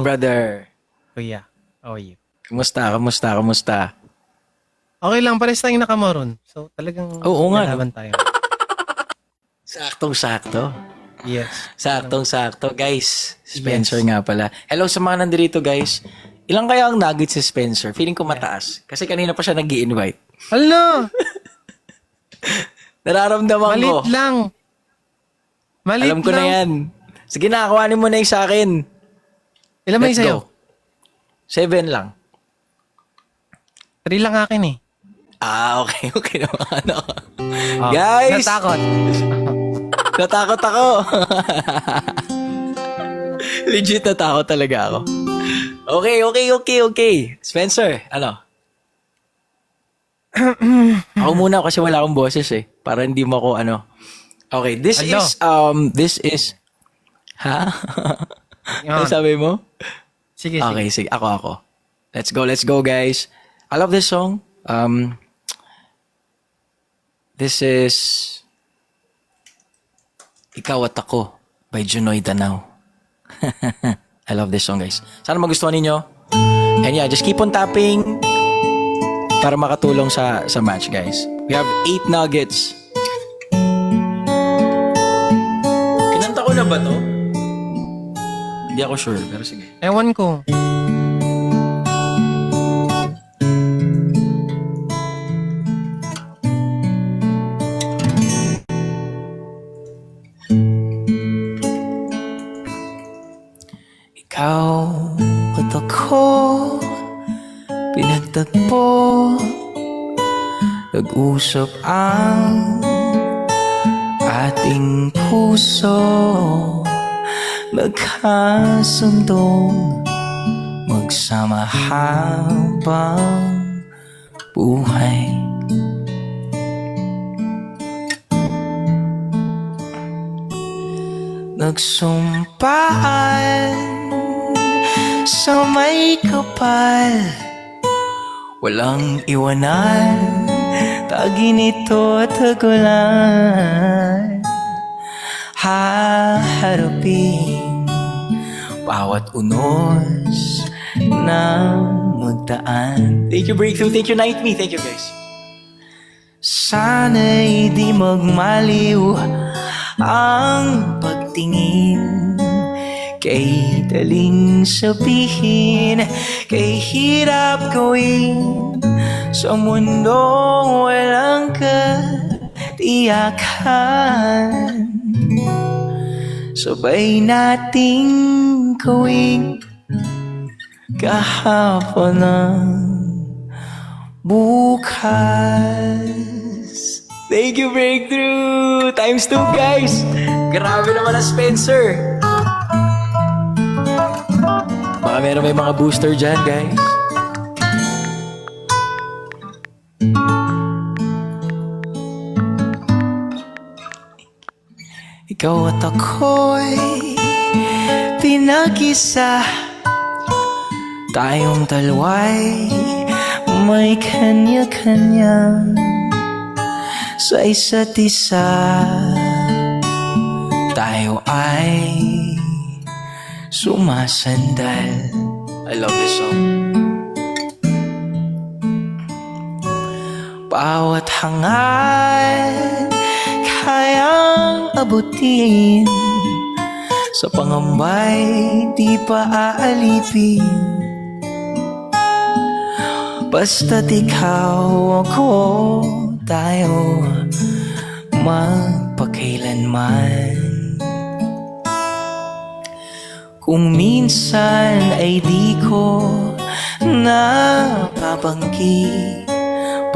morning, brother. Kuya, how are you? Kamusta? Okay lang, pares tayong nakamoron. So, talagang Oo nga, no? lalaban tayo. Saktong-sakto. Yes. Saktong-sakto. Guys, Spencer nga pala. Hello sa mga nandito, guys. Ilang kaya ang nuggets si Spencer? Feeling ko mataas. Kasi kanina pa siya nag-i-invite. Hala! Nararamdaman ko. Malit lang. Alam ko na yan. Sige na, kuhanin mo na yung sa akin. Ilan may Let's sa'yo? go. 7 lang. 3 lang akin eh. Okay. Okay naman. Guys! Natakot. Natakot ako. Legit natakot talaga ako. Okay. Spencer, ano? Ako muna kasi wala akong boses eh. Para hindi mo ako ano. Okay, this is... Ha? Ano sabi mo? Sige. Okay, sige. Ako. Let's go, guys. I love this song. This is Ikaw at Ako by Junoy Danao. I love this song, guys. Sana magustuhan ninyo. And yeah, just keep on tapping para makatulong sa match, guys. We have 8 nuggets. Kinanta ko na ba to? Hindi ako sure, pero sige. Ewan ko. Ikaw at ako pinagtagpo, nag-usap ang ating puso, nagkasundong magsama habang buhay. Nagsumpaan sa may kapal, walang iwanan, taginito at tagulan. Haharapin bawat unos ng magdaan. Thank you, Breakthrough. Thank you, Night Me. Thank you, guys. Sana'y di magmaliw ang pagtingin, kay daling sabihin, kay hirap gawin sa mundong walang katiyakan. Sabay nating gawing kahapon ng bukas. Thank you, Breakthrough! Times 2, guys! Grabe naman ang Spencer! Baka meron may mga booster dyan, guys. Ikaw at ako'y pinag-isa, tayong dalawa'y may kanya-kanya sa isa't isa. Tayo ay sumasandal. I love this song. Bawat hangal kayang abutin, sa pangambay di pa aalipin. Basta't ikaw ako, tayo magpakailanman. Kung minsan ay di ko napabanggi,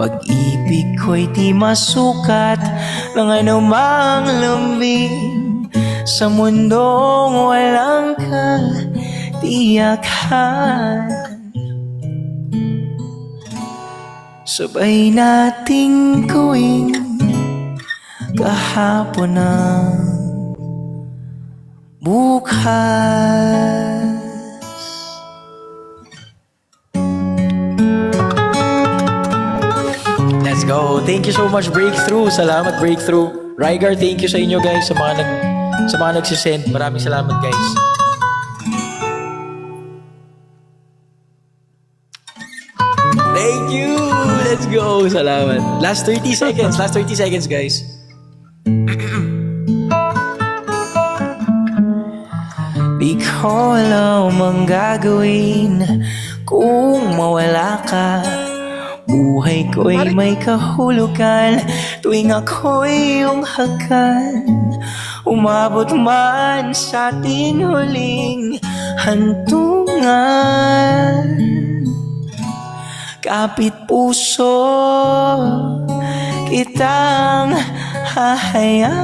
pag-ibig ko'y di masukat ng anumang lambing sa mundong walang katiyakan. Sabay nating gawing kahapon ng bukas. Let's go. Thank you so much, Breakthrough. Salamat, Breakthrough. Rygar, thank you sa inyo, guys, sa mga nagsisend. Maraming salamat, guys. Thank you! Let's go! Salamat. Last 30 seconds. Last 30 seconds, guys. Di ko alam ang gagawin kung mawala ka. Buhay ko'y may kahulugan tuwing ako'y iyong hagan. Umabot man sa ating huling hantungan. Kapit puso kitang hahayaan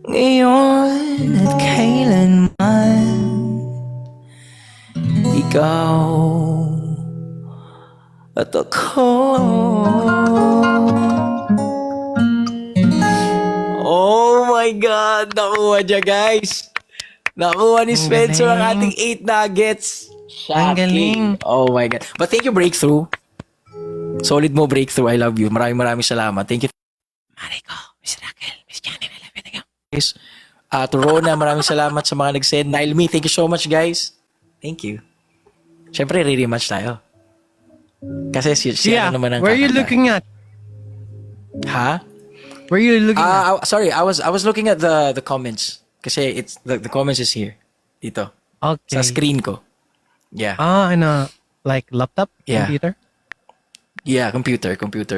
ngayon at kailanman. Ikaw at ako. Oh my God! Nakuha niya, guys! Nakuha ni Spencer ang ating 8 nuggets. Ang galing. Oh my God. But thank you, Breakthrough. Solid mo, Breakthrough. I love you. Maraming salamat. Thank you. Mariko, Miss Raquel, Miss Janet, I love you. Thank you. Guys, to Rona, maraming salamat sa mga nag-send. Nailmi, thank you so much, guys. Thank you. Siyempre, re-rematch tayo. Kasi siya naman ang where are you kakanta. looking at? Ha? Where are you looking at? Sorry, I was looking at the comments. Kasi it's the comments is here. Dito. Okay. Sa screen ko. Yeah. In a, like, laptop? Yeah. Computer? Yeah, computer,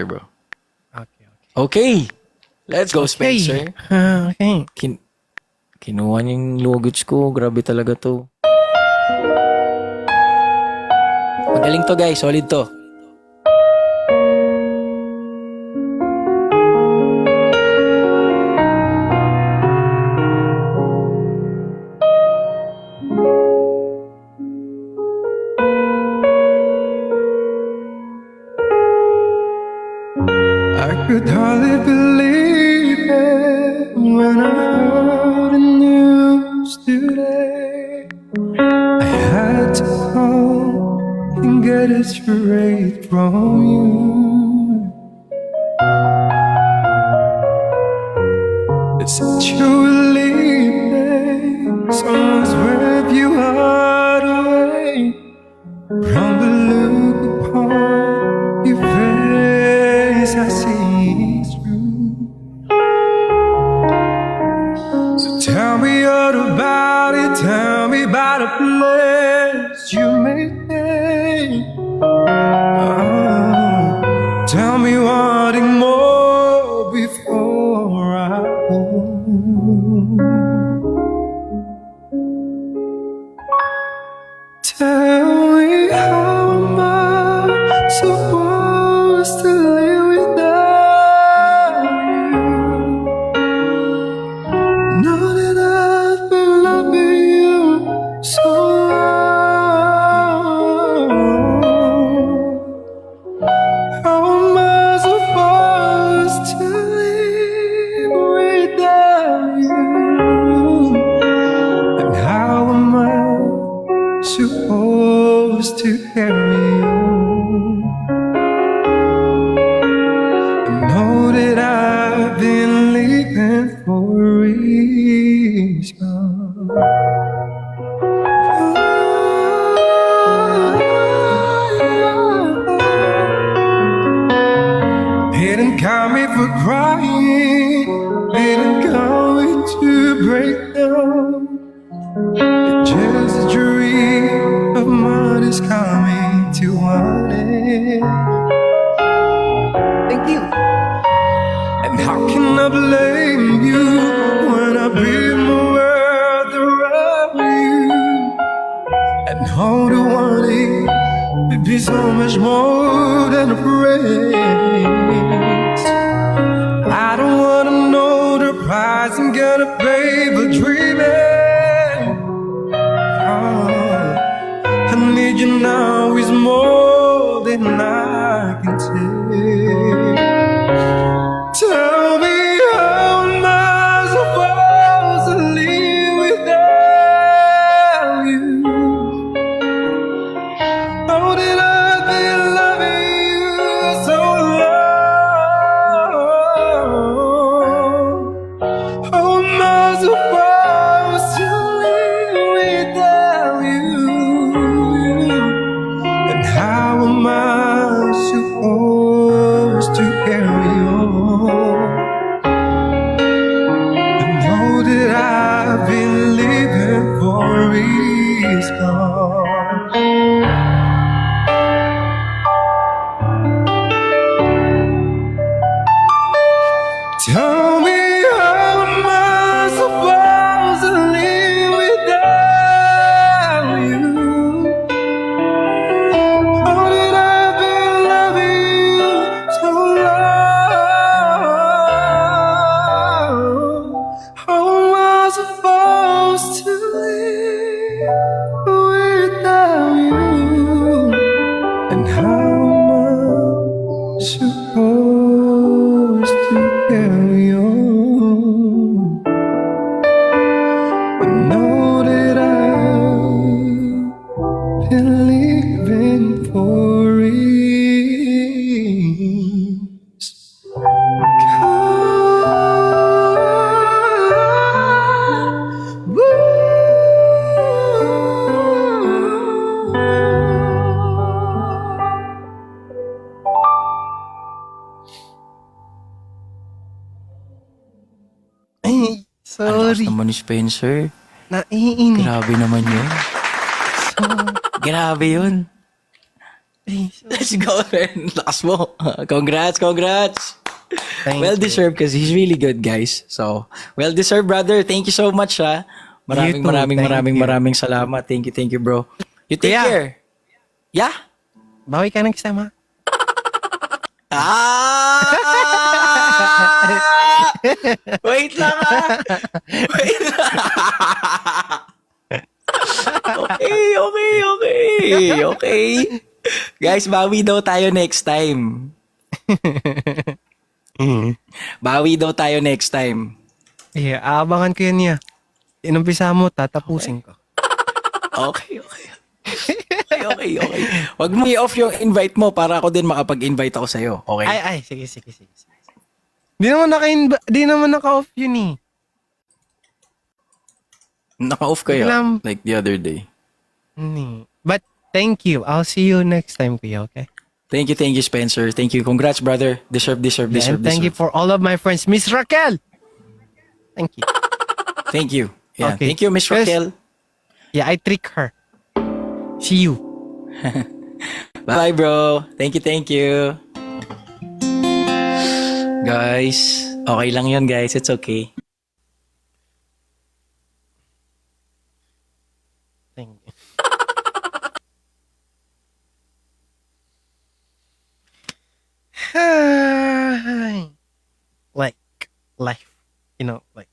bro. Okay. Okay. Let's go, Okay. Spencer. Okay. Kinuha niya yung luggage ko. Grabe talaga to. Magaling to, guys. Solid to. I could hardly believe it when I heard the news today. I had to call and get it straight from you. It's such a relief that someone's ripped you heart away from the look upon your face. I see through. So tell me all about it. Tell me about the place you made me. Tell me wanting more before I go. Tell me how am I supposed to live without you? Know that I've been loving you so long. How am I supposed to live without you? And how am I supposed to carry on? I know that I've been living for a reason. Didn't call me for crying, didn't call me to break down. It's just a dream of mine is coming to an end. Thank you. And how can I blame you when I build my world around you? And how do I need to be so much more than a phrase? I don't wanna know the price I'm gonna pay for dreaming. I need you now is more than I can take. Tell me how am I supposed to live without you? How did I be loving you so long? How am I supposed to live without you? without you? And how am I supposed to carry on? But know that I've been living for it. Ay, Ang lakas sorry. naman ni Spencer. Naiinip. Grabe naman yun. Grabe yun. Ay, Let's go, man. Lakas mo. Congrats. thank Well you. deserved kasi he's really good, guys. So, well deserved, brother. Thank you so much, ha. You too. Thank you. Maraming salamat. Thank you, bro. You take Kuya. care. Yeah? Bawi ka next time, ha? Ah! Wait lang, ha. Wait lang. Okay. Guys, bawi daw tayo next time. Yeah, aabangan ko yan niya. Inumpisa mo, tatapusin ko. Okay. Wag mo i-off yung invite mo para ako din makapag-invite ako sa'yo. Okay? Ay, sige. Di naman naka-off yun eh. Naka-off kayo Biglang- like the other day. But thank you. I'll see you next time, kuya, okay? Thank you, Spencer. Thank you. Congrats, brother. Deserve. And thank you for all of my friends. Miss Raquel! Thank you. Thank you. Yeah. Okay. Thank you, Miss Yes. Raquel. Yeah, I trick her. See you. Bye, bro. Thank you. Guys, okay lang yun, guys. It's okay. Thank you. Like life, like